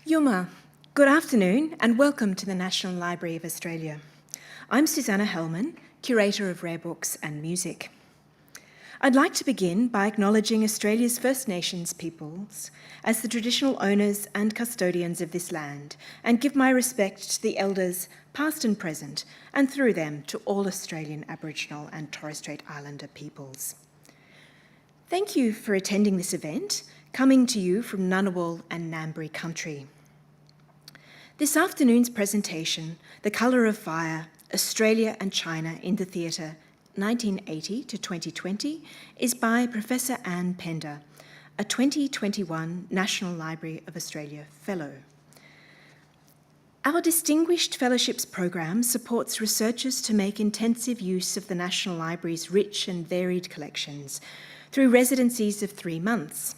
Yuma, good afternoon and welcome to the National Library of Australia. I'm Susanna Hellman, Curator of Rare Books and Music. I'd like to begin by acknowledging Australia's First Nations peoples as the traditional owners and custodians of this land and give my respect to the elders past and present and through them to all Australian Aboriginal and Torres Strait Islander peoples. Thank you for attending this event, coming to you from Ngunnawal and Ngambri country. This afternoon's presentation, The Colour of Fire, Australia and China in the Theatre 1980 to 2020, is by Professor Anne Pender, a 2021 National Library of Australia Fellow. Our Distinguished Fellowships program supports researchers to make intensive use of the National Library's rich and varied collections through residencies of 3 months.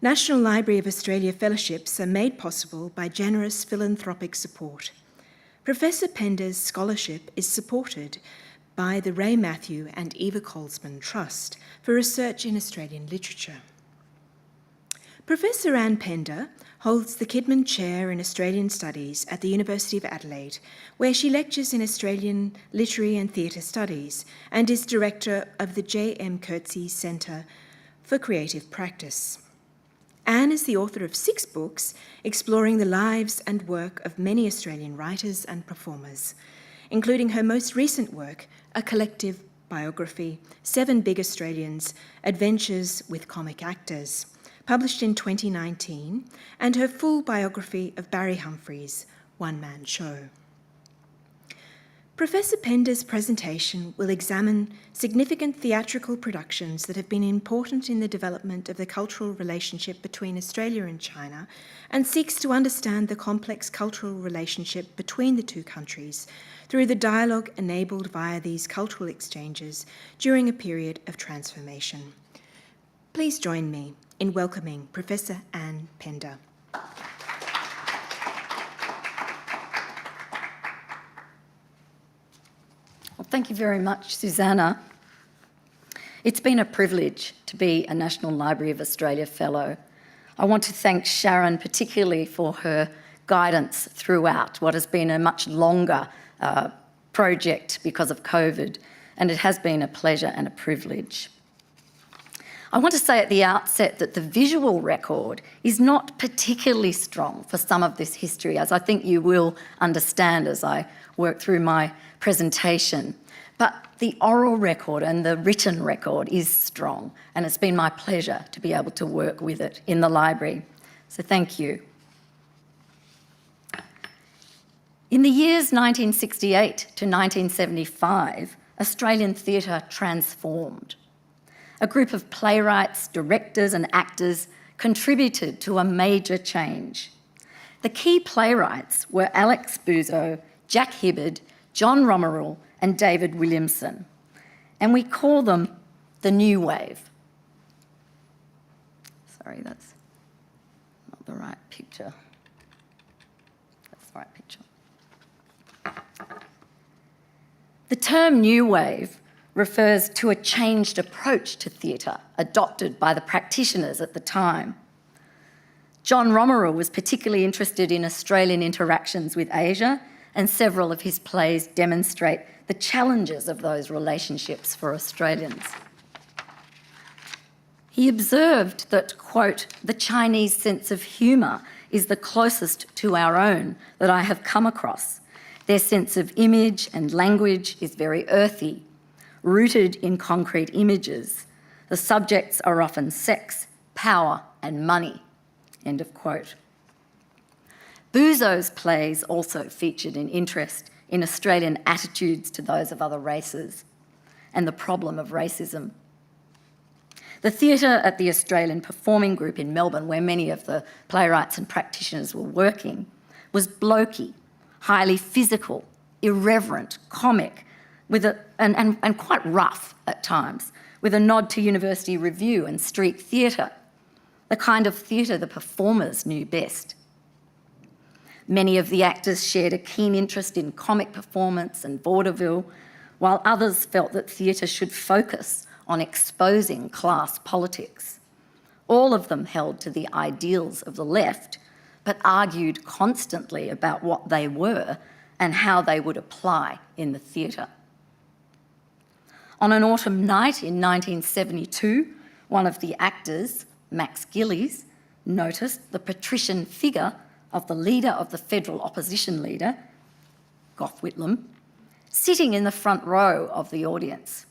National Library of Australia Fellowships are made possible by generous philanthropic support. Professor Pender's scholarship is supported by the Ray Matthew and Eva Colesman Trust for Research in Australian Literature. Professor Anne Pender holds the Kidman Chair in Australian Studies at the University of Adelaide, where she lectures in Australian Literary and Theatre Studies and is Director of the J.M. Coetzee Centre for Creative Practice. Anne is the author of 6 books exploring the lives and work of many Australian writers and performers, including her most recent work, a collective biography, 7 Big Australians, Adventures with Comic Actors, published in 2019, and her full biography of Barry Humphries, One Man Show. Professor Pender's presentation will examine significant theatrical productions that have been important in the development of the cultural relationship between Australia and China and seeks to understand the complex cultural relationship between the two countries through the dialogue enabled via these cultural exchanges during a period of transformation. Please join me in welcoming Professor Anne Pender. Well, thank you very much, Susanna. It's been a privilege to be a National Library of Australia Fellow. I want to thank Sharon particularly for her guidance throughout what has been a much longer project because of COVID, and it has been a pleasure and a privilege. I want to say at the outset that the visual record is not particularly strong for some of this history, as I think you will understand as I work through my presentation. But the oral record and the written record is strong, and it's been my pleasure to be able to work with it in the library. So thank you. In the years 1968 to 1975, Australian theatre transformed. A group of playwrights, directors and actors contributed to a major change. The key playwrights were Alex Buzo, Jack Hibberd, John Romeril and David Williamson, and we call them the New Wave. Sorry, that's not the right picture. That's the right picture. The term New Wave refers to a changed approach to theatre adopted by the practitioners at the time. John Romeril was particularly interested in Australian interactions with Asia, and several of his plays demonstrate the challenges of those relationships for Australians. He observed that, quote, "The Chinese sense of humour is the closest to our own that I have come across. Their sense of image and language is very earthy, rooted in concrete images. The subjects are often sex, power and money," end of quote. Buzo's plays also featured an interest in Australian attitudes to those of other races and the problem of racism. The theatre at the Australian Performing Group in Melbourne, where many of the playwrights and practitioners were working, was blokey, highly physical, irreverent, comic, and quite rough at times, with a nod to university revue and street theatre, the kind of theatre the performers knew best. Many of the actors shared a keen interest in comic performance and vaudeville, while others felt that theatre should focus on exposing class politics. All of them held to the ideals of the left, but argued constantly about what they were and how they would apply in the theatre. On an autumn night in 1972, one of the actors, Max Gillies, noticed the patrician figure of the leader of the federal opposition leader, Gough Whitlam, sitting in the front row of the audience.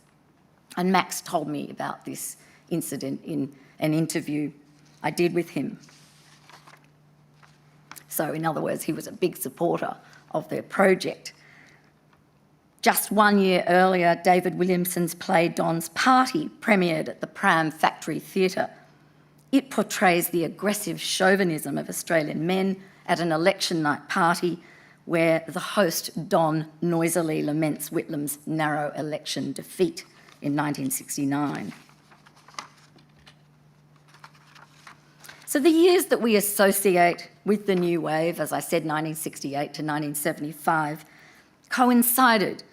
And Max told me about this incident in an interview I did with him. So, in other words, he was a big supporter of their project. Just 1 year earlier, David Williamson's play Don's Party premiered at the Pram Factory Theatre. It portrays the aggressive chauvinism of Australian men at an election night party where the host, Don, noisily laments Whitlam's narrow election defeat in 1969. So the years that we associate with the new wave, as I said, 1968 to 1975, coincided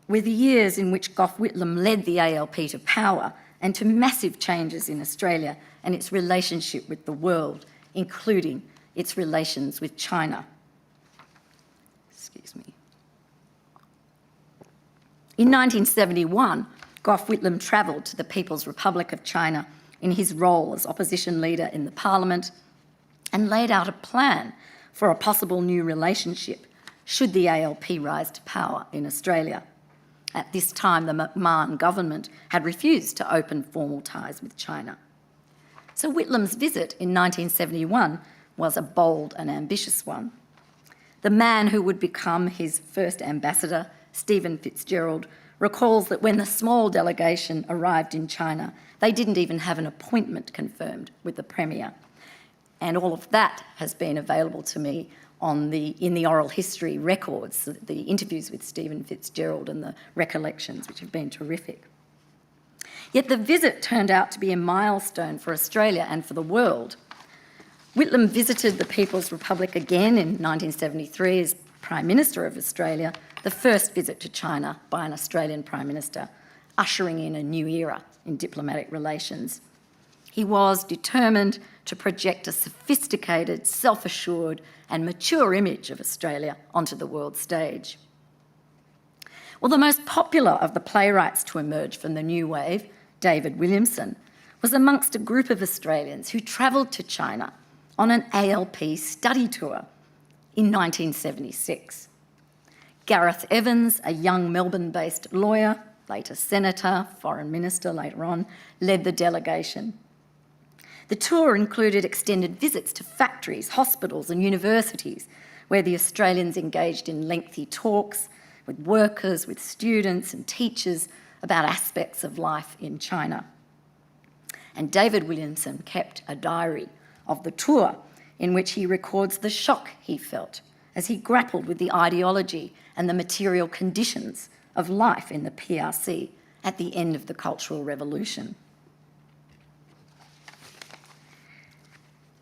with the years in which Gough Whitlam led the ALP to power and to massive changes in Australia and its relationship with the world, including its relations with China. Excuse me. In 1971, Gough Whitlam travelled to the People's Republic of China in his role as opposition leader in the parliament and laid out a plan for a possible new relationship should the ALP rise to power in Australia. At this time, the McMahon government had refused to open formal ties with China. So Whitlam's visit in 1971 was a bold and ambitious one. The man who would become his first ambassador, Stephen Fitzgerald, recalls that when the small delegation arrived in China, they didn't even have an appointment confirmed with the Premier. And all of that has been available to me in the oral history records, the interviews with Stephen Fitzgerald and the recollections, which have been terrific. Yet the visit turned out to be a milestone for Australia and for the world. Whitlam visited the People's Republic again in 1973 as Prime Minister of Australia, the first visit to China by an Australian Prime Minister, ushering in a new era in diplomatic relations. He was determined to project a sophisticated, self-assured and mature image of Australia onto the world stage. Well, the most popular of the playwrights to emerge from the new wave, David Williamson, was amongst a group of Australians who travelled to China on an ALP study tour in 1976. Gareth Evans, a young Melbourne-based lawyer, later senator, foreign minister later on, led the delegation. The tour included extended visits to factories, hospitals and universities where the Australians engaged in lengthy talks with workers, with students and teachers about aspects of life in China. And David Williamson kept a diary of the tour in which he records the shock he felt as he grappled with the ideology and the material conditions of life in the PRC at the end of the Cultural Revolution.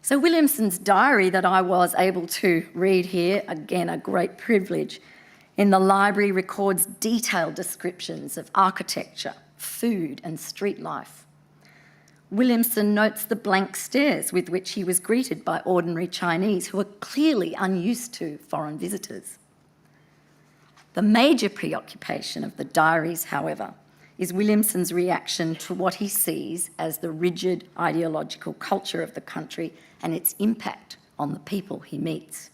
So Williamson's diary that I was able to read here, again a great privilege, in the library records detailed descriptions of architecture, food and street life. Williamson notes the blank stares with which he was greeted by ordinary Chinese who were clearly unused to foreign visitors. The major preoccupation of the diaries, however, is Williamson's reaction to what he sees as the rigid ideological culture of the country and its impact on the people he meets.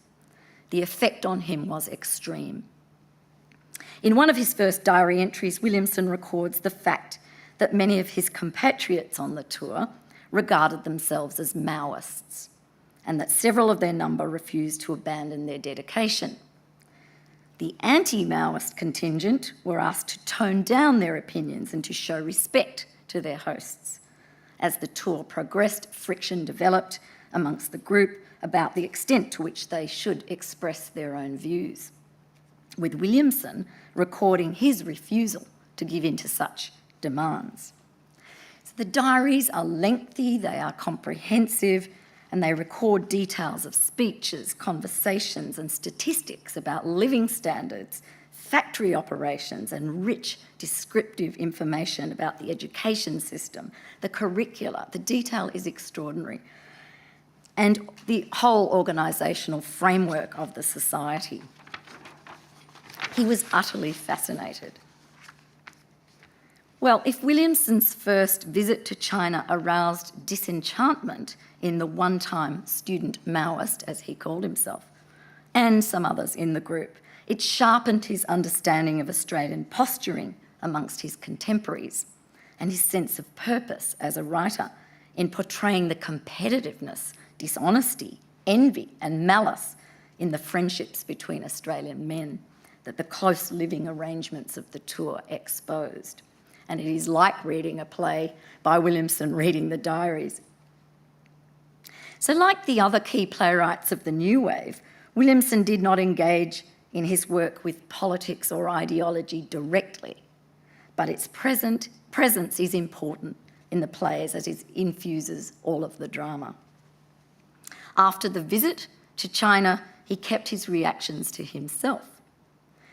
The effect on him was extreme. In one of his first diary entries, Williamson records the fact that many of his compatriots on the tour regarded themselves as Maoists and that several of their number refused to abandon their dedication. The anti-Maoist contingent were asked to tone down their opinions and to show respect to their hosts. As the tour progressed, friction developed amongst the group about the extent to which they should express their own views, with Williamson recording his refusal to give in to such demands. So the diaries are lengthy, they are comprehensive, and they record details of speeches, conversations and statistics about living standards, factory operations and rich descriptive information about the education system, the curricula. The detail is extraordinary. and the whole organisational framework of the society. He was utterly fascinated. Well, if Williamson's first visit to China aroused disenchantment in the one-time student Maoist, as he called himself, and some others in the group, it sharpened his understanding of Australian posturing amongst his contemporaries and his sense of purpose as a writer in portraying the competitiveness, dishonesty, envy and malice in the friendships between Australian men that the close living arrangements of the tour exposed. And it is like reading a play by Williamson reading the diaries. So like the other key playwrights of the New Wave, Williamson did not engage in his work with politics or ideology directly, but its presence is important in the plays as it infuses all of the drama. After the visit to China, he kept his reactions to himself,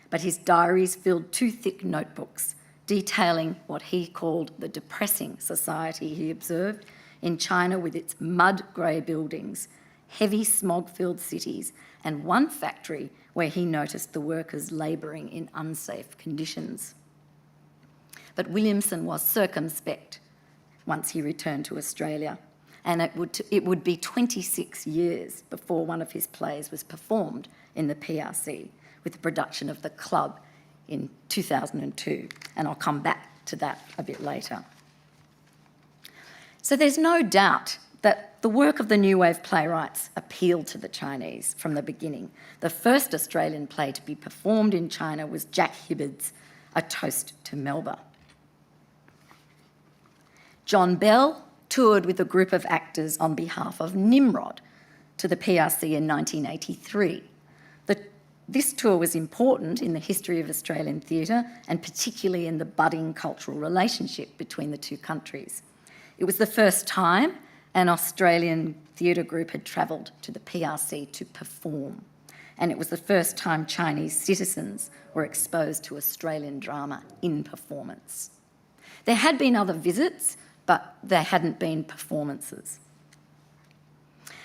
but his diaries filled 2 thick notebooks detailing what he called the depressing society he observed in China, with its mud-grey buildings, heavy smog-filled cities, and one factory where he noticed the workers labouring in unsafe conditions. But Williamson was circumspect once he returned to Australia, and it would be 26 years before one of his plays was performed in the PRC, with the production of The Club in 2002, and I'll come back to that a bit later. So there's no doubt that the work of the New Wave playwrights appealed to the Chinese from the beginning. The first Australian play to be performed in China was Jack Hibberd's A Toast to Melba. John Bell toured with a group of actors on behalf of Nimrod to the PRC in 1983. This tour was important in the history of Australian theatre, and particularly in the budding cultural relationship between the two countries. It was the first time an Australian theatre group had travelled to the PRC to perform, and it was the first time Chinese citizens were exposed to Australian drama in performance. There had been other visits, but there hadn't been performances.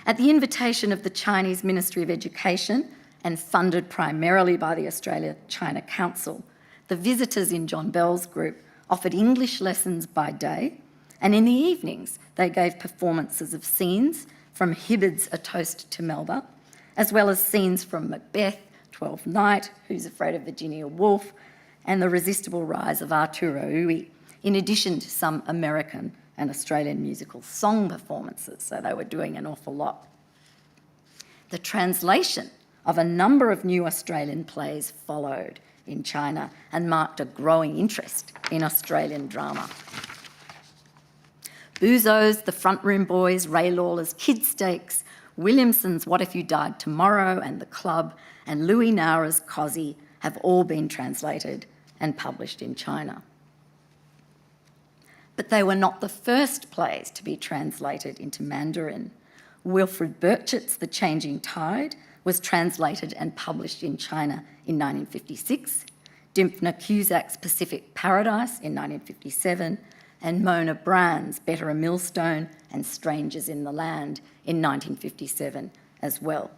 At the invitation of the Chinese Ministry of Education, and funded primarily by the Australia-China Council, the visitors in John Bell's group offered English lessons by day, and in the evenings they gave performances of scenes from Hibberd's A Toast to Melba, as well as scenes from Macbeth, Twelfth Night, Who's Afraid of Virginia Woolf, and The Resistible Rise of Arturo Ui, in addition to some American and Australian musical song performances, so they were doing an awful lot. The translation of a number of new Australian plays followed in China and marked a growing interest in Australian drama. Buzo's The Front Room Boys, Ray Lawler's Kid Stakes, Williamson's What If You Died Tomorrow and The Club, and Louis Naura's Cosy have all been translated and published in China. But they were not the first plays to be translated into Mandarin. Wilfred Burchett's The Changing Tide was translated and published in China in 1956, Dymphna Cusack's Pacific Paradise in 1957, and Mona Brand's Better a Millstone and Strangers in the Land in 1957 as well.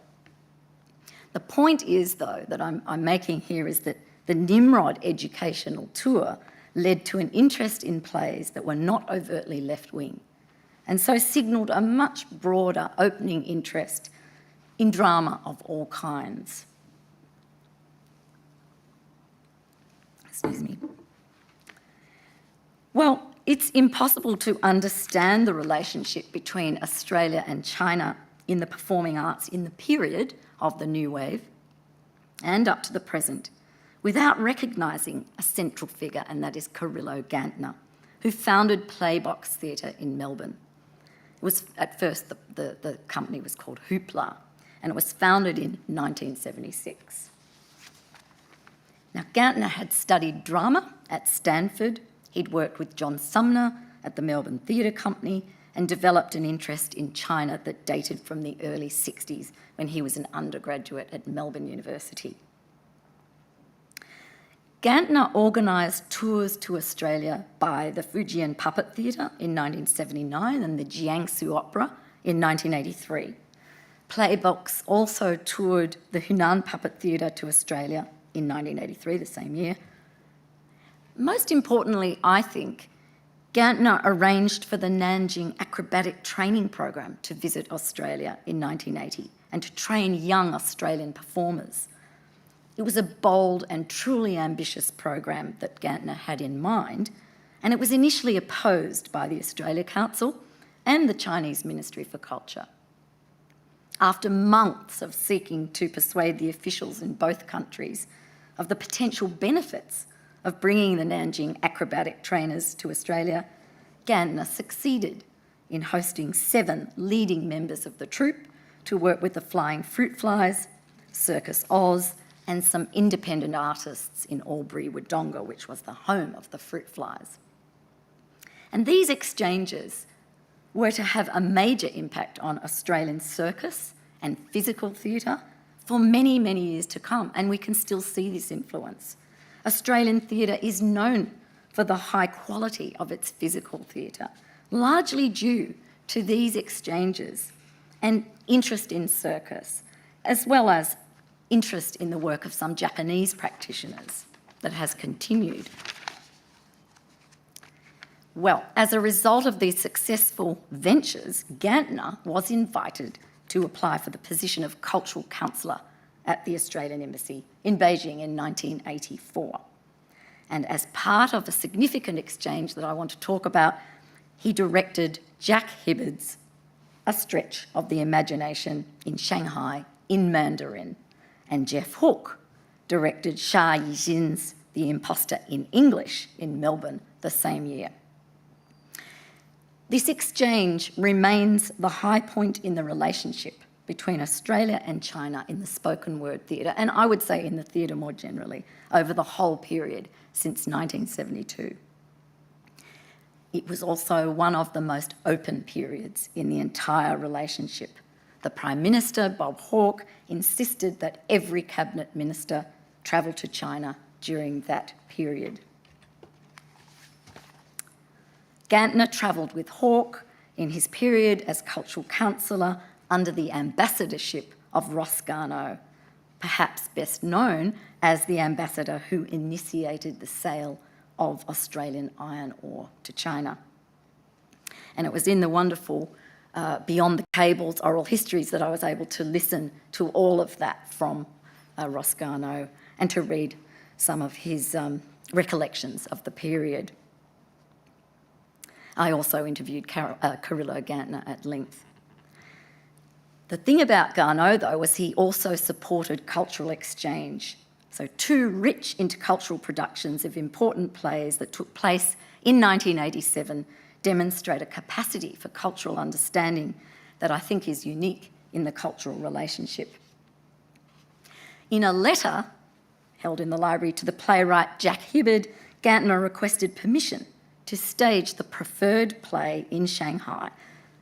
The point is, though, that I'm making here is that the Nimrod educational tour led to an interest in plays that were not overtly left-wing, and so signalled a much broader opening interest in drama of all kinds. Excuse me. Well, it's impossible to understand the relationship between Australia and China in the performing arts in the period of the New Wave and up to the present without recognising a central figure, and that is Carrillo Gantner, who founded Playbox Theatre in Melbourne. It was, at first, the company was called Hoopla, and it was founded in 1976. Now, Gantner had studied drama at Stanford. He'd worked with John Sumner at the Melbourne Theatre Company and developed an interest in China that dated from the early 60s when he was an undergraduate at Melbourne University. Gantner organised tours to Australia by the Fujian Puppet Theatre in 1979 and the Jiangsu Opera in 1983, Playbox also toured the Hunan Puppet Theatre to Australia in 1983, the same year. Most importantly, I think, Gantner arranged for the Nanjing Acrobatic Training Program to visit Australia in 1980 and to train young Australian performers. It was a bold and truly ambitious program that Gantner had in mind, and it was initially opposed by the Australia Council and the Chinese Ministry for Culture. After months of seeking to persuade the officials in both countries of the potential benefits of bringing the Nanjing acrobatic trainers to Australia, Gantner succeeded in hosting 7 leading members of the troupe to work with the Flying Fruit Flies, Circus Oz, and some independent artists in Albury, Wodonga, which was the home of the Fruit Flies. And these exchanges were to have a major impact on Australian circus and physical theatre for many, many years to come, and we can still see this influence. Australian theatre is known for the high quality of its physical theatre, largely due to these exchanges and interest in circus, as well as interest in the work of some Japanese practitioners that has continued. Well, as a result of these successful ventures, Gantner was invited to apply for the position of cultural counsellor at the Australian Embassy in Beijing in 1984. And as part of a significant exchange that I want to talk about, he directed Jack Hibberd's A Stretch of the Imagination in Shanghai in Mandarin, and Jeff Hook directed Sha Yixin's The Imposter in English in Melbourne the same year. This exchange remains the high point in the relationship between Australia and China in the spoken word theatre, and I would say in the theatre more generally, over the whole period since 1972. It was also one of the most open periods in the entire relationship. The Prime Minister, Bob Hawke, insisted that every cabinet minister travel to China during that period. Gantner travelled with Hawke in his period as cultural counsellor under the ambassadorship of Ross Garnaut, perhaps best known as the ambassador who initiated the sale of Australian iron ore to China. And it was in the wonderful Beyond the Cables oral histories that I was able to listen to all of that from Ross Garnaut and to read some of his recollections of the period. I also interviewed Carrillo Gantner at length. The thing about Garnaut, though, was he also supported cultural exchange. So 2 rich intercultural productions of important plays that took place in 1987 demonstrate a capacity for cultural understanding that I think is unique in the cultural relationship. In a letter held in the library to the playwright Jack Hibberd, Gantner requested permission to stage the preferred play in Shanghai.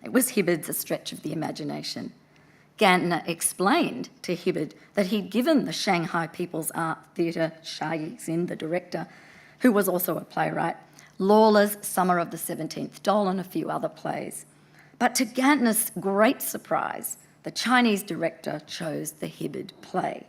It was Hibberd's A Stretch of the Imagination. Gantner explained to Hibberd that he'd given the Shanghai People's Art Theatre, Sha Yixin, the director, who was also a playwright, Lawler's Summer of the 17th Doll and a few other plays. But to Gantner's great surprise, the Chinese director chose the Hibberd play.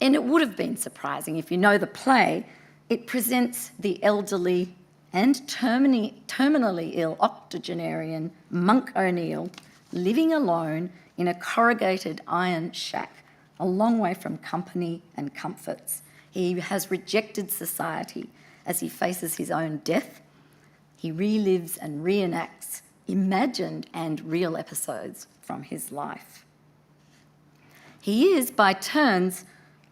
And it would have been surprising if you know the play. It presents the elderly and terminally ill octogenarian Monk O'Neill living alone in a corrugated iron shack, a long way from company and comforts. He has rejected society as he faces his own death. He relives and reenacts imagined and real episodes from his life. He is, by turns,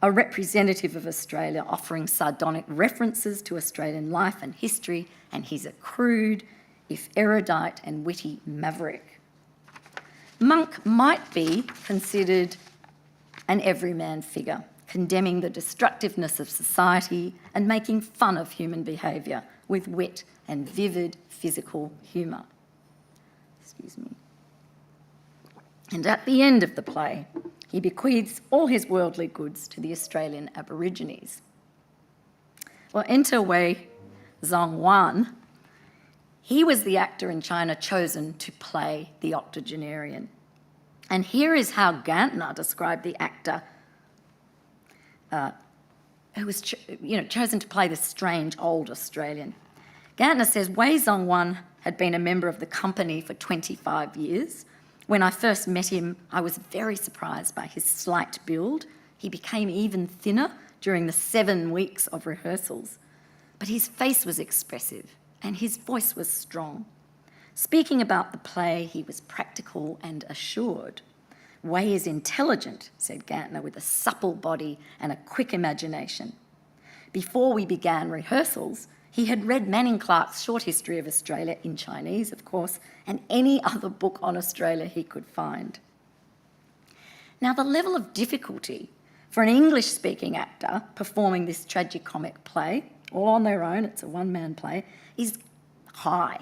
a representative of Australia, offering sardonic references to Australian life and history, and he's a crude, if erudite and witty maverick. Monk might be considered an everyman figure, condemning the destructiveness of society and making fun of human behaviour with wit and vivid physical humour. Excuse me. And at the end of the play, he bequeaths all his worldly goods to the Australian Aborigines. Well, enter Wei Zhongwan. He was the actor in China chosen to play the octogenarian. And here is how Gantner described the actor who was chosen to play this strange old Australian. Gantner says, Wei Zongwan had been a member of the company for 25 years. When I first met him, I was very surprised by his slight build. He became even thinner during the 7 weeks of rehearsals. But his face was expressive and his voice was strong. Speaking about the play, he was practical and assured. Wei is intelligent, said Gantner, with a supple body and a quick imagination. Before we began rehearsals, he had read Manning Clark's Short History of Australia, in Chinese, of course, and any other book on Australia he could find. Now, the level of difficulty for an English-speaking actor performing this tragicomic play, all on their own, it's a one-man play, is high,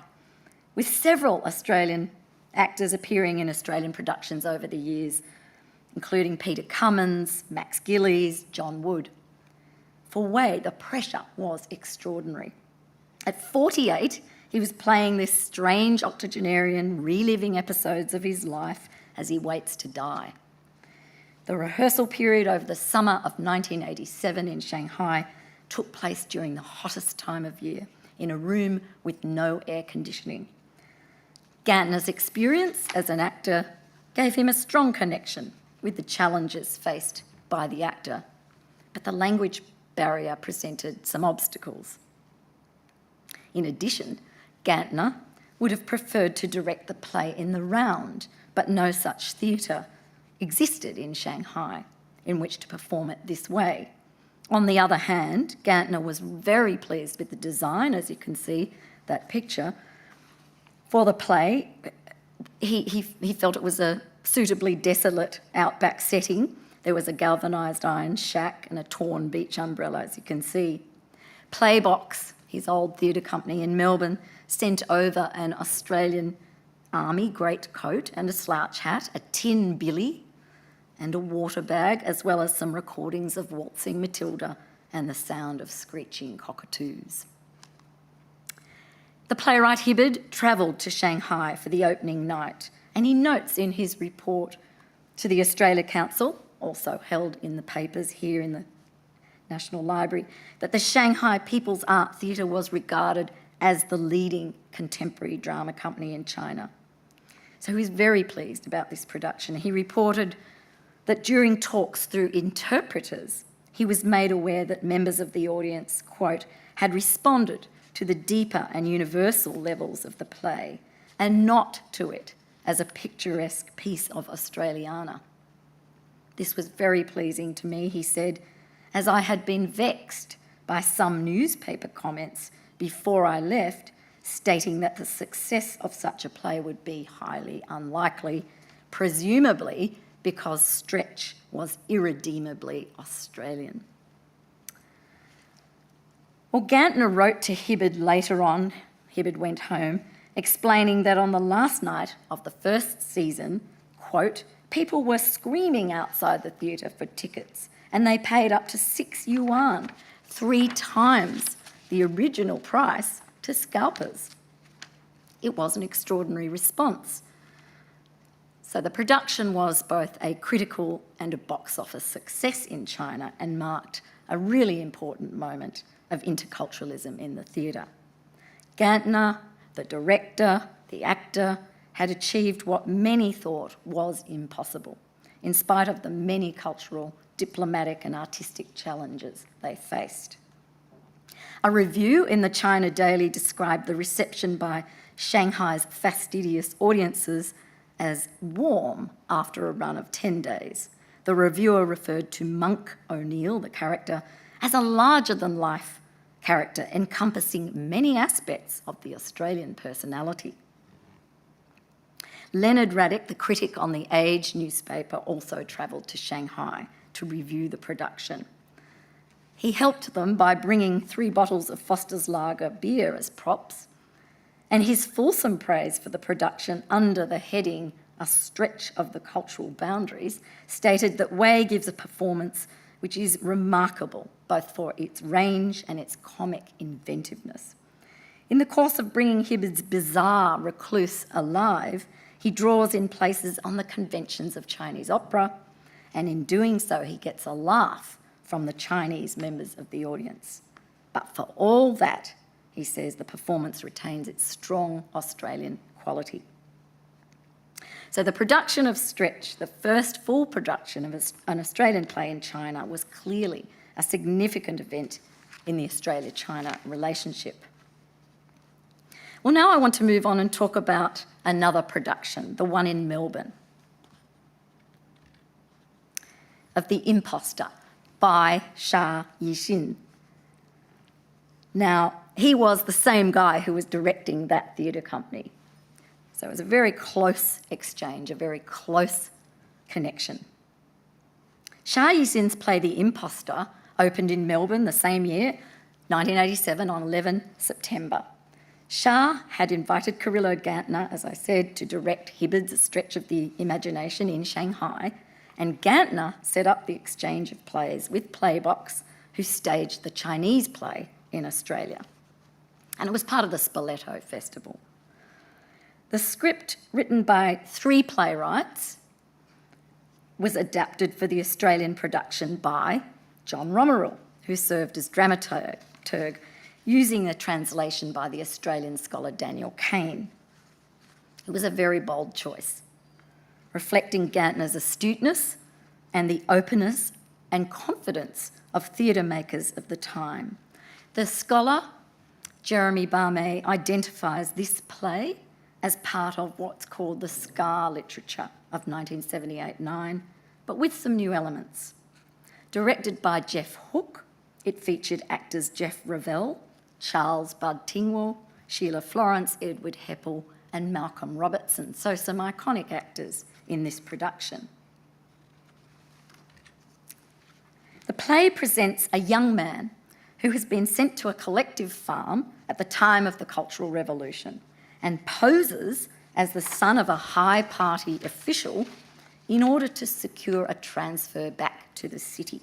with several Australian actors appearing in Australian productions over the years, including Peter Cummins, Max Gillies, John Wood. For Wei, the pressure was extraordinary. At 48, he was playing this strange octogenarian, reliving episodes of his life as he waits to die. The rehearsal period over the summer of 1987 in Shanghai took place during the hottest time of year, in a room with no air conditioning. Gantner's experience as an actor gave him a strong connection with the challenges faced by the actor, but the language barrier presented some obstacles. In addition, Gantner would have preferred to direct the play in the round, but no such theatre existed in Shanghai in which to perform it this way. On the other hand, Gantner was very pleased with the design, as you can see that picture, for the play. He felt it was a suitably desolate outback setting. There was a galvanised iron shack and a torn beach umbrella, as you can see. Playbox, his old theatre company in Melbourne, sent over an Australian Army greatcoat and a slouch hat, a tin billy and a water bag, as well as some recordings of Waltzing Matilda and the sound of screeching cockatoos. The playwright Hibberd travelled to Shanghai for the opening night, and he notes in his report to the Australia Council, also held in the papers here in the National Library, that the Shanghai People's Art Theatre was regarded as the leading contemporary drama company in China. So he was very pleased about this production. He reported that during talks through interpreters, he was made aware that members of the audience, quote, had responded to the deeper and universal levels of the play and not to it as a picturesque piece of Australiana. This was very pleasing to me, he said, as I had been vexed by some newspaper comments before I left, stating that the success of such a play would be highly unlikely, presumably because Stretch was irredeemably Australian. Well, Gantner wrote to Hibberd later on, Hibberd went home, explaining that on the last night of the first season, quote, people were screaming outside the theatre for tickets and they paid up to 6 yuan, 3 times the original price, to scalpers. It was an extraordinary response. So the production was both a critical and a box office success in China and marked a really important moment of interculturalism in the theatre. Gantner, the director, the actor, had achieved what many thought was impossible, in spite of the many cultural, diplomatic and artistic challenges they faced. A review in the China Daily described the reception by Shanghai's fastidious audiences as warm after a run of 10 days. The reviewer referred to Monk O'Neill, the character, as a larger-than-life character encompassing many aspects of the Australian personality. Leonard Raddick, the critic on the Age newspaper, also travelled to Shanghai to review the production. He helped them by bringing 3 bottles of Foster's Lager beer as props, and his fulsome praise for the production under the heading "A Stretch of the Cultural Boundaries" stated that Wei gives a performance which is remarkable, both for its range and its comic inventiveness. In the course of bringing Hibberd's bizarre recluse alive, He draws in places on the conventions of Chinese opera, and in doing so, he gets a laugh from the Chinese members of the audience. But for all that, he says the performance retains its strong Australian quality. So the production of Stretch, the first full production of an Australian play in China, was clearly a significant event in the Australia-China relationship. Well, now I want to move on and talk about another production, the one in Melbourne, of The Imposter by Sha Yixin. Now, he was the same guy who was directing that theatre company. So it was a very close exchange, a very close connection. Sha Yixin's play The Imposter opened in Melbourne the same year, 1987, on 11 September. Sha had invited Carrillo Gantner, as I said, to direct Hibberd's A Stretch of the Imagination in Shanghai, and Gantner set up the exchange of plays with Playbox, who staged the Chinese play in Australia. And it was part of the Spoleto Festival. The script, written by 3 playwrights, was adapted for the Australian production by John Romeril, who served as dramaturg, using a translation by the Australian scholar Daniel Kane. It was a very bold choice, reflecting Gantner's astuteness and the openness and confidence of theatre makers of the time. The scholar, Jeremy Barmay, identifies this play as part of what's called the Scar literature of 1978-9, but with some new elements. Directed by Jeff Hook, it featured actors Jeff Revell, Charles Bud Tingwell, Sheila Florence, Edward Heppel, and Malcolm Robertson, so some iconic actors in this production. The play presents a young man who has been sent to a collective farm at the time of the Cultural Revolution and poses as the son of a high party official in order to secure a transfer back to the city.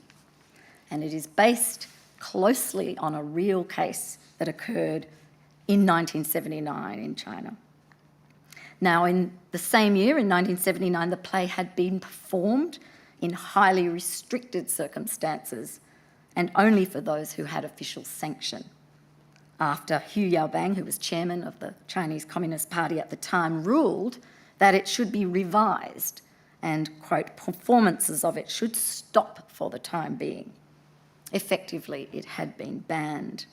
And it is based closely on a real case that occurred in 1979 in China. Now, in the same year, in 1979, the play had been performed in highly restricted circumstances and only for those who had official sanction. After Hu Yaobang, who was chairman of the Chinese Communist Party at the time, ruled that it should be revised and, quote, performances of it should stop for the time being. Effectively, it had been banned.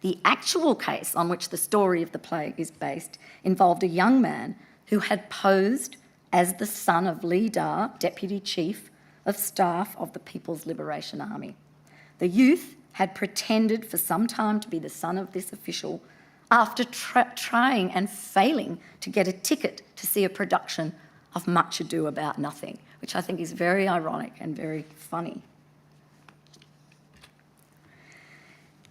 The actual case on which the story of the play is based involved a young man who had posed as the son of Li Da, Deputy Chief of Staff of the People's Liberation Army. The youth had pretended for some time to be the son of this official after trying and failing to get a ticket to see a production of Much Ado About Nothing, which I think is very ironic and very funny.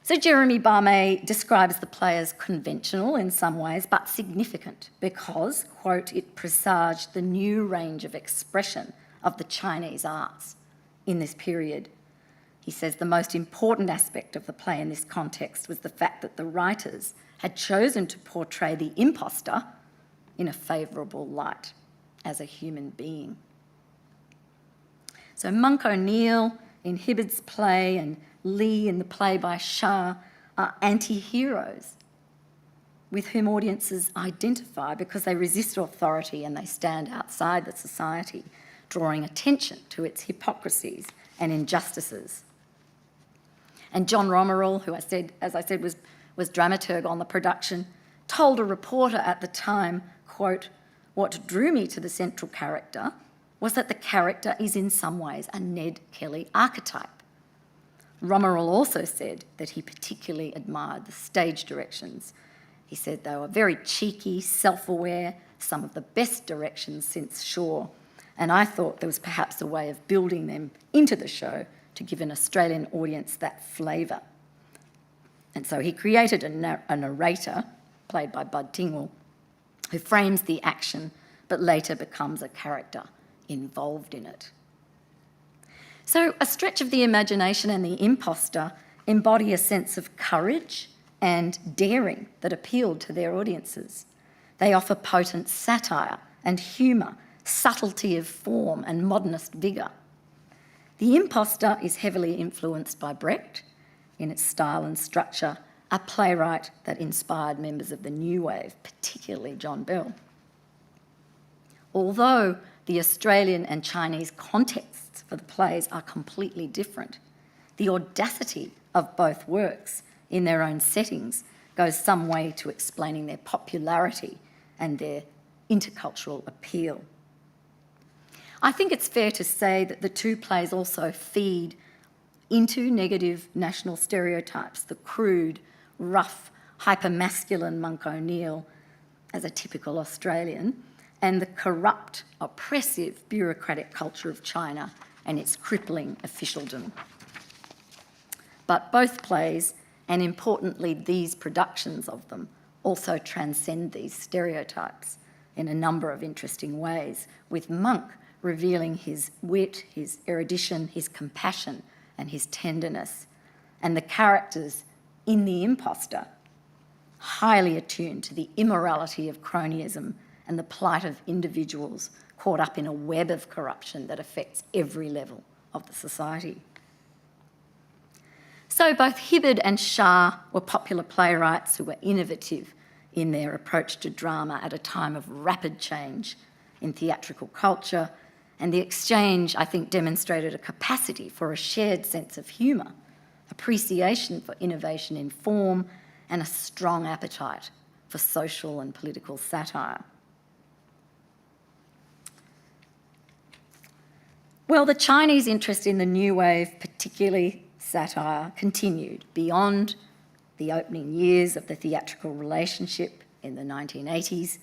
So Jeremy Barmay describes the play as conventional in some ways, but significant because, quote, it presaged the new range of expression of the Chinese arts in this period. He says the most important aspect of the play in this context was the fact that the writers had chosen to portray the imposter in a favourable light as a human being. So Monk O'Neill in Hibberd's play and Lee in the play by Sha are anti-heroes with whom audiences identify because they resist authority and they stand outside the society, drawing attention to its hypocrisies and injustices. And John Romeril, who as I said, was dramaturg on the production, told a reporter at the time, quote, "What drew me to the central character was that the character is in some ways a Ned Kelly archetype." Romeril also said that he particularly admired the stage directions. He said they were very cheeky, self-aware, some of the best directions since Shaw, and I thought there was perhaps a way of building them into the show to give an Australian audience that flavour. And so he created a narrator, played by Bud Tingwell, who frames the action but later becomes a character involved in it. So A Stretch of the Imagination and The Imposter embody a sense of courage and daring that appealed to their audiences. They offer potent satire and humour, subtlety of form and modernist vigour. The Imposter is heavily influenced by Brecht in its style and structure, a playwright that inspired members of the New Wave, particularly John Bell. Although the Australian and Chinese contexts for the plays are completely different, the audacity of both works in their own settings goes some way to explaining their popularity and their intercultural appeal. I think it's fair to say that the two plays also feed into negative national stereotypes, the crude, rough, hyper-masculine Monk O'Neill as a typical Australian, and the corrupt, oppressive, bureaucratic culture of China and its crippling officialdom. But both plays, and importantly these productions of them, also transcend these stereotypes in a number of interesting ways, with Monk revealing his wit, his erudition, his compassion and his tenderness, and the characters in The Imposter highly attuned to the immorality of cronyism and the plight of individuals caught up in a web of corruption that affects every level of the society. So both Hibberd and Shah were popular playwrights who were innovative in their approach to drama at a time of rapid change in theatrical culture, and the exchange, I think, demonstrated a capacity for a shared sense of humour, appreciation for innovation in form, and a strong appetite for social and political satire. Well, the Chinese interest in the New Wave, particularly satire, continued beyond the opening years of the theatrical relationship in the 1980s,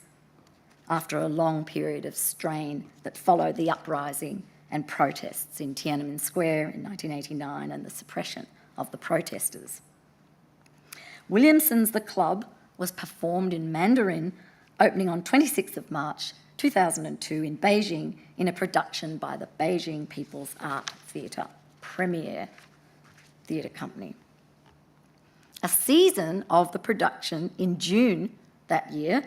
after a long period of strain that followed the uprising and protests in Tiananmen Square in 1989 and the suppression of the protesters. Williamson's The Club was performed in Mandarin, opening on 26th of March 2002 in Beijing in a production by the Beijing People's Art Theatre Premier Theatre Company. A season of the production in June that year,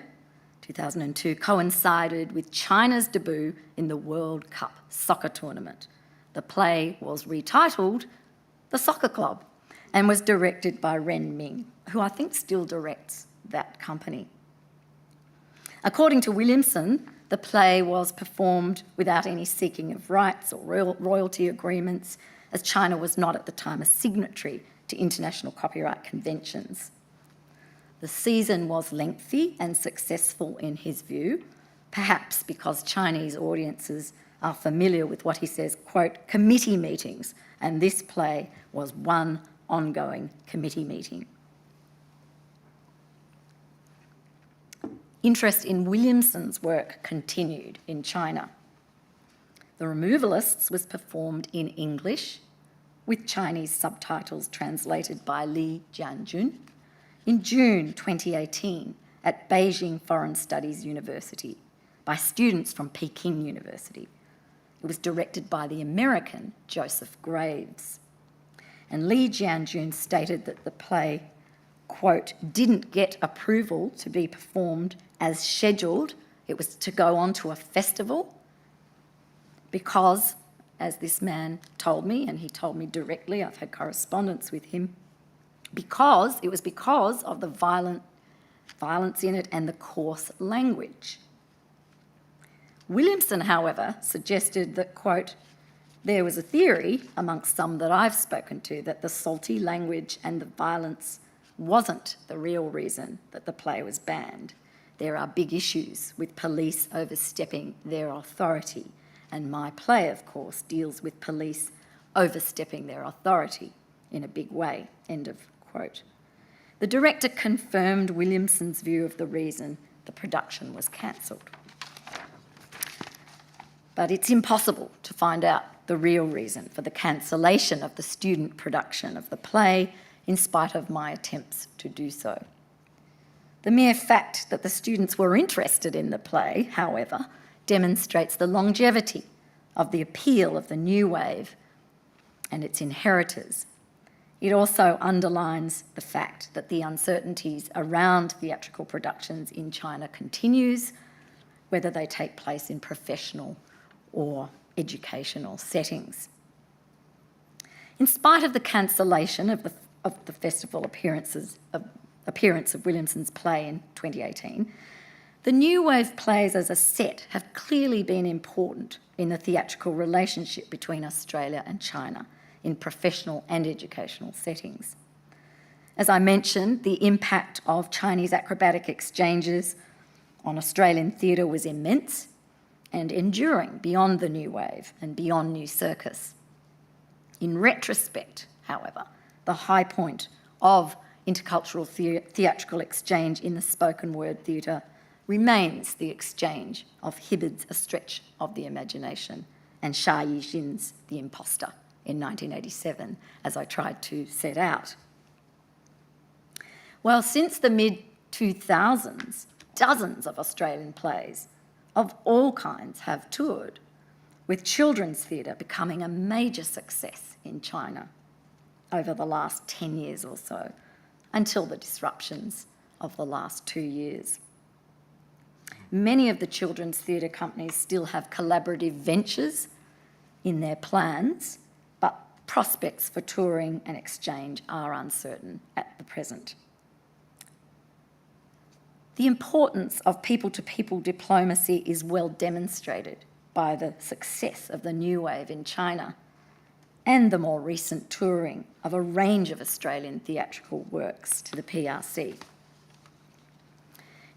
2002, coincided with China's debut in the World Cup soccer tournament. The play was retitled The Soccer Club and was directed by Ren Ming, who I think still directs that company. According to Williamson, the play was performed without any seeking of rights or royalty agreements, as China was not at the time a signatory to international copyright conventions. The season was lengthy and successful in his view, perhaps because Chinese audiences are familiar with what he says, quote, committee meetings, and this play was one ongoing committee meeting. Interest in Williamson's work continued in China. The Removalists was performed in English with Chinese subtitles translated by Li Jianjun in June 2018 at Beijing Foreign Studies University by students from Peking University. It was directed by the American Joseph Graves. And Li Jianjun stated that the play, quote, didn't get approval to be performed as scheduled. It was to go on to a festival because, as this man told me, and he told me directly, I've had correspondence with him, it was because of the violence in it and the coarse language. Williamson, however, suggested that, quote, there was a theory amongst some that I've spoken to that the salty language and the violence wasn't the real reason that the play was banned. There are big issues with police overstepping their authority, and my play, of course, deals with police overstepping their authority in a big way, end of quote. The director confirmed Williamson's view of the reason the production was cancelled. But it's impossible to find out the real reason for the cancellation of the student production of the play, in spite of my attempts to do so. The mere fact that the students were interested in the play, however, demonstrates the longevity of the appeal of the New Wave and its inheritors. It also underlines the fact that the uncertainties around theatrical productions in China continues, whether they take place in professional or educational settings. In spite of the cancellation of the festival appearance of Williamson's play in 2018, the new wave plays as a set have clearly been important in the theatrical relationship between Australia and China in professional and educational settings. As I mentioned, the impact of Chinese acrobatic exchanges on Australian theatre was immense and enduring beyond the new wave and beyond New Circus. In retrospect, however, the high point of intercultural theatrical exchange in the spoken word theatre remains the exchange of Hibberd's A Stretch of the Imagination and Xia Yixin's The Imposter in 1987, as I tried to set out. Well, since the mid-2000s, dozens of Australian plays of all kinds have toured, with children's theatre becoming a major success in China over the last 10 years or so, until the disruptions of the last 2 years. Many of the children's theatre companies still have collaborative ventures in their plans, but prospects for touring and exchange are uncertain at the present. The importance of people-to-people diplomacy is well demonstrated by the success of the new wave in China and the more recent touring of a range of Australian theatrical works to the PRC.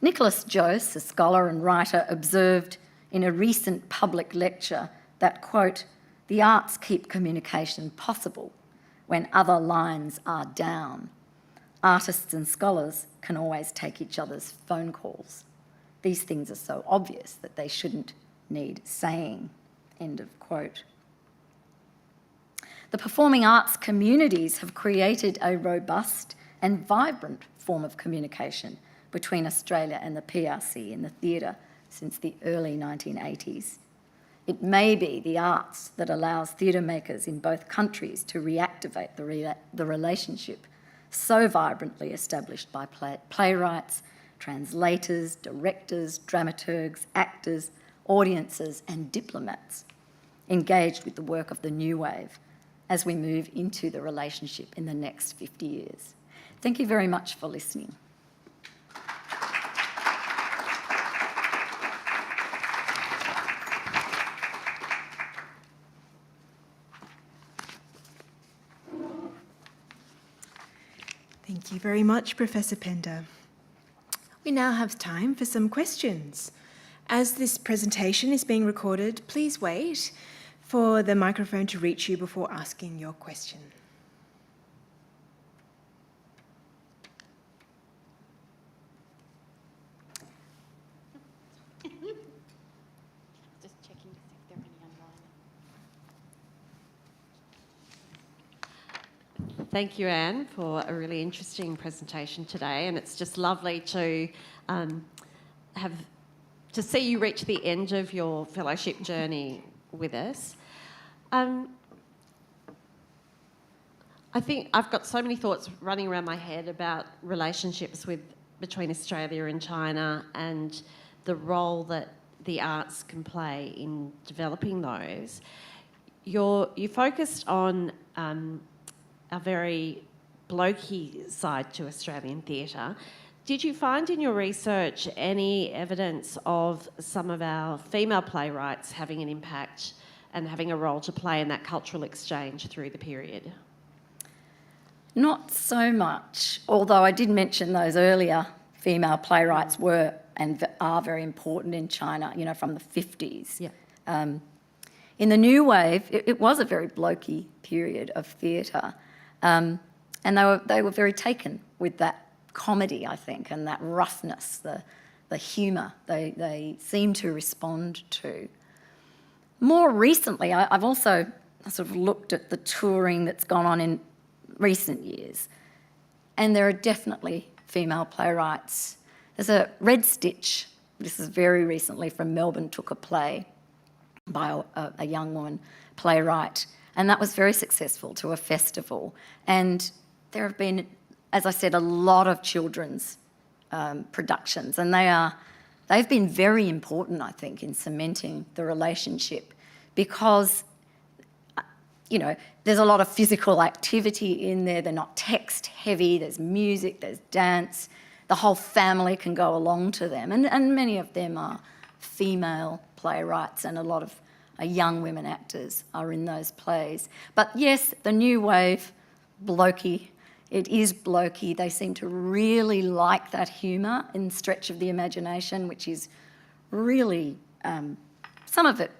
Nicholas Jose, a scholar and writer, observed in a recent public lecture that, quote, "The arts keep communication possible when other lines are down. Artists and scholars can always take each other's phone calls. These things are so obvious that they shouldn't need saying," end of quote. The performing arts communities have created a robust and vibrant form of communication between Australia and the PRC in the theatre since the early 1980s. It may be the arts that allows theatre makers in both countries to reactivate the relationship so vibrantly established by playwrights, translators, directors, dramaturgs, actors, audiences and diplomats engaged with the work of the new wave as we move into the relationship in the next 50 years. Thank you very much for listening. Thank you very much, Professor Pender. We now have time for some questions. As this presentation is being recorded, please wait for the microphone to reach you before asking your question. Just checking to see if there are any online. Thank you, Anne, for a really interesting presentation today, and it's just lovely to see you reach the end of your fellowship journey with us. I think I've got so many thoughts running around my head about relationships between Australia and China and the role that the arts can play in developing those. You focused on a very blokey side to Australian theatre. Did you find in your research any evidence of some of our female playwrights having an impact and having a role to play in that cultural exchange through the period? Not so much, although I did mention those earlier. Female playwrights were and are very important in China, you know, from the 50s. Yeah. In the new wave, it was a very blokey period of theatre, and they were very taken with that comedy, I think, and that roughness, the humour they seem to respond to. More recently, I've also sort of looked at the touring that's gone on in recent years, and there are definitely female playwrights. There's a Red Stitch, this is very recently from Melbourne, took a play by a young woman playwright And that was very successful to a festival. And there have been, as I said, a lot of children's productions, and they've been very important, I think, in cementing the relationship, because there's a lot of physical activity in there. They're not text heavy. There's music, there's dance. The whole family can go along to them, and many of them are female playwrights, and a lot of young women actors are in those plays. But yes, the new wave, blokey. It is blokey. They seem to really like that humour in Stretch of the Imagination, which is really, some of it,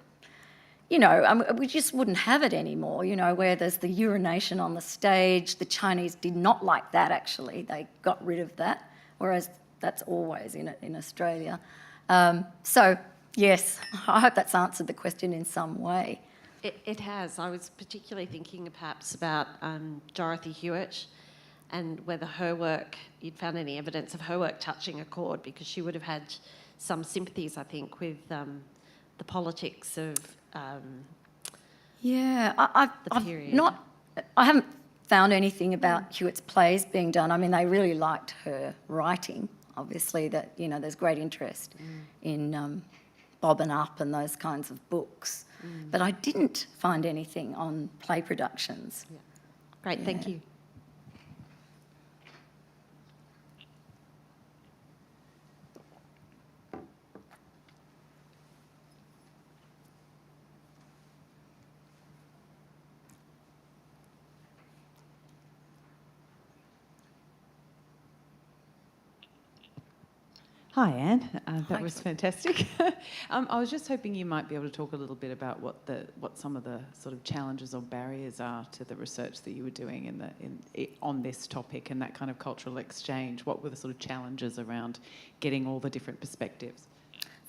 we just wouldn't have it anymore, where there's the urination on the stage. The Chinese did not like that, actually. They got rid of that, whereas that's always in Australia. So, yes, I hope that's answered the question in some way. It has. I was particularly thinking perhaps about Dorothy Hewitt, and whether her work, you'd found any evidence of her work touching a chord, because she would have had some sympathies, I think, with the politics of the period. I haven't found anything about Hewitt's plays being done. I mean, they really liked her writing, obviously, that, there's great interest in Bob and Up and those kinds of books. But I didn't find anything on play productions. Yeah. Great, thank you. Hi, Anne. That was fantastic. I was just hoping you might be able to talk a little bit about what some of the sort of challenges or barriers are to the research that you were doing on this topic and that kind of cultural exchange. What were the sort of challenges around getting all the different perspectives?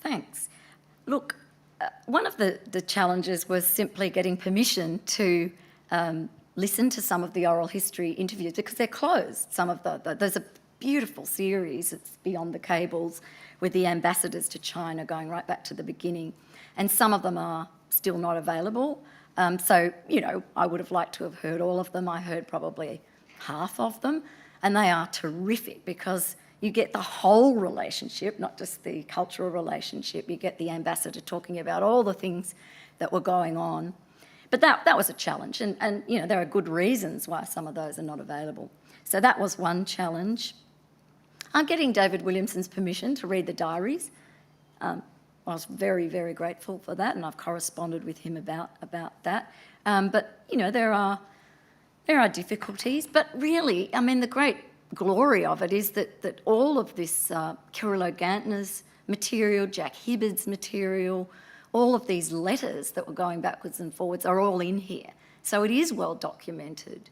Thanks. Look, one of the challenges was simply getting permission to listen to some of the oral history interviews, because they're closed. There's a beautiful series, it's Beyond the Cables, with the ambassadors to China going right back to the beginning, and some of them are still not available. So, I would have liked to have heard all of them. I heard probably half of them, and they are terrific, because you get the whole relationship, not just the cultural relationship. You get the ambassador talking about all the things that were going on. But that was a challenge, and there are good reasons why some of those are not available. So that was one challenge. Getting David Williamson's permission to read the diaries. I was very, very grateful for that, and I've corresponded with him about that. But there are difficulties. But really, I mean, the great glory of it is that all of this Kyrylo Gantner's material, Jack Hibberd's material, all of these letters that were going backwards and forwards are all in here. So it is well documented.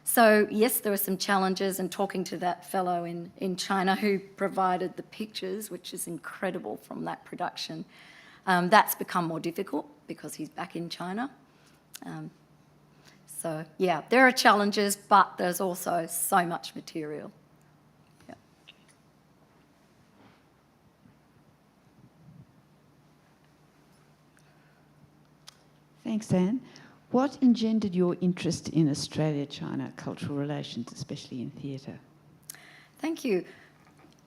So yes, there are some challenges, and talking to that fellow in China who provided the pictures, which is incredible from that production, that's become more difficult because he's back in China. So yeah, there are challenges, but there's also so much material. Yeah. Thanks, Anne. What engendered your interest in Australia-China cultural relations, especially in theatre? Thank you.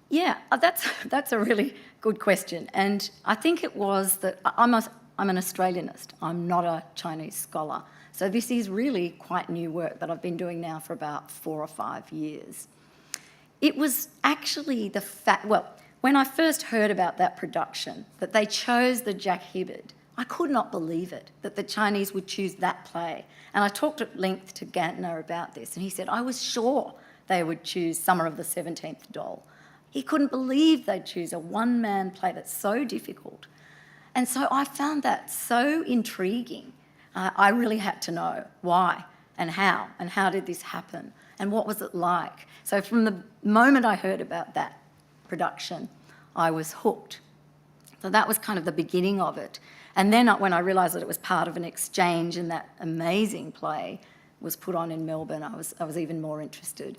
Yeah, that's a really good question. And I think it was that I'm an Australianist. I'm not a Chinese scholar. So this is really quite new work that I've been doing now for about 4 or 5 years. It was actually the fact, when I first heard about that production, that they chose the Jack Hibberd, I could not believe it, that the Chinese would choose that play. And I talked at length to Gantner about this, and he said, I was sure they would choose Summer of the 17th Doll. He couldn't believe they'd choose a one-man play that's so difficult. And so I found that so intriguing. I really had to know why and how did this happen, and what was it like. So from the moment I heard about that production, I was hooked. So that was kind of the beginning of it. And then when I realised that it was part of an exchange and that amazing play was put on in Melbourne, I was even more interested.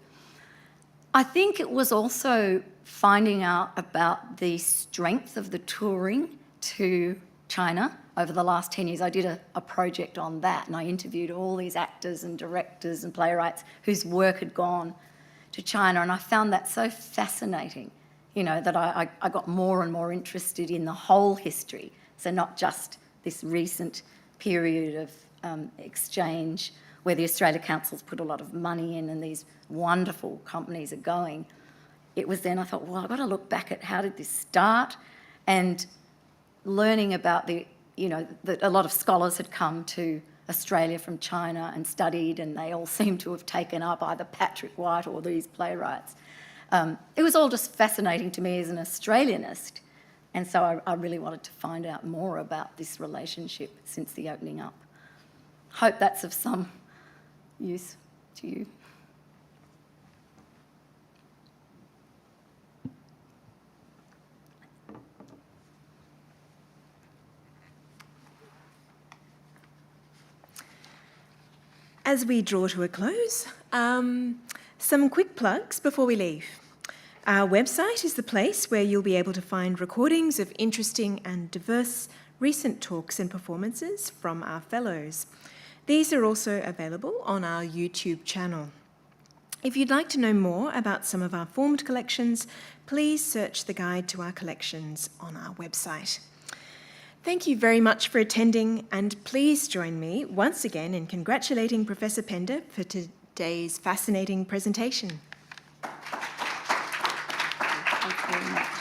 I think it was also finding out about the strength of the touring to China over the last 10 years. I did a project on that, and I interviewed all these actors and directors and playwrights whose work had gone to China, and I found that so fascinating, you know, that I got more and more interested in the whole history, so not just this recent period of exchange where the Australia Council's put a lot of money in and these wonderful companies are going. It was then I thought, well, I've got to look back at how did this start, and learning about that a lot of scholars had come to Australia from China and studied, and they all seemed to have taken up either Patrick White or these playwrights. It was all just fascinating to me as an Australianist, and so I really wanted to find out more about this relationship since the opening up. Hope that's of some use to you. As we draw to a close, some quick plugs before we leave. Our website is the place where you'll be able to find recordings of interesting and diverse recent talks and performances from our fellows. These are also available on our YouTube channel. If you'd like to know more about some of our formed collections, please search the guide to our collections on our website. Thank you very much for attending, and please join me once again in congratulating Professor Pender for today's fascinating presentation. Thank you very much.